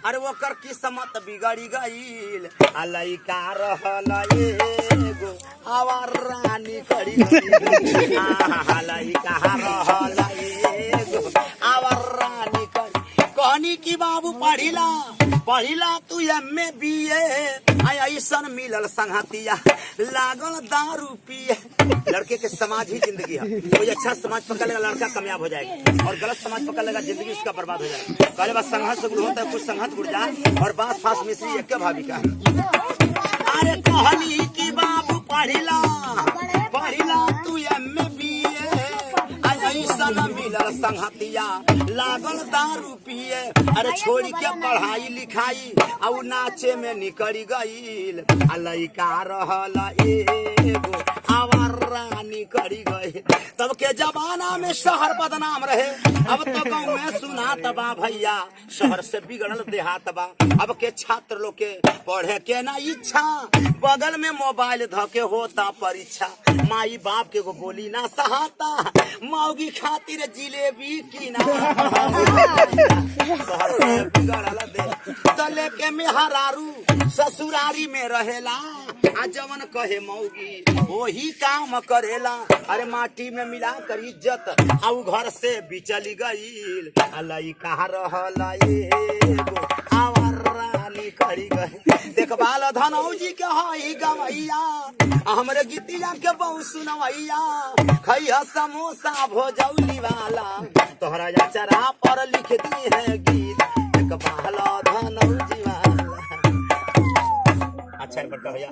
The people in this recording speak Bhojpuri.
अरे वो कर किस्मत बिगड़ी गईल आ लइका रहल एगो आवार रानी करी गईल आ लइका रहल एगो आवार रानी करी कहनी की बाबू पढ़िला तू एमए बीए ऐसन मिलल संगतिया लागल दारू पिए। लड़के के समाज ही जिंदगी है। कोई अच्छा समाज पकड़ लेगा लड़का कामयाब हो जाएगा और गलत समाज पकड़ लेगा जिंदगी उसका बर्बाद हो जाएगा। पहले बात संघर्ष से होता है, कुछ संघर्ष उड़ जाए और बांस फांस मिश्री एक भाभी का। अरे कहनी की बाबू पढ़िला तू एमए बीए ऐसन मिलल संगतिया लागल दारू पिए। अरे छोड़ के पढ़ाई लिखाई और नाचे में निकल गईल आ लइका रहल एगो आवार रानी करी गई। तब के जमाना में शहर बदनाम रहे, अब तो गाँव में सुनात बा भैया शहर से बिगड़ल देहात बा। अब के छात्र लोग के पढ़े के ना इच्छा, बगल में मोबाइल धके होता परीक्षा। माई बाप के को बोली ना सहाता, मौगी खातिर जिलेबी की ना शहर से बिगड़ल दे तले के मेहरारू ससुरारी में रहेला आ जवन कहे मौगी वही काम करेला। अरे माटी में मिला कर इज्जत आउ घर से बिचली गईल आ लइका रहल एगो आवार रानी करी गई। देखभाल धनौजी के हई गवैया हमरे गीतिया के बहु सुनवैया खैया समोसा भोजौली वाला तोहरा चरा पर लिख दी है गीत देखभाल धनौजी वाला। अच्छा भैया।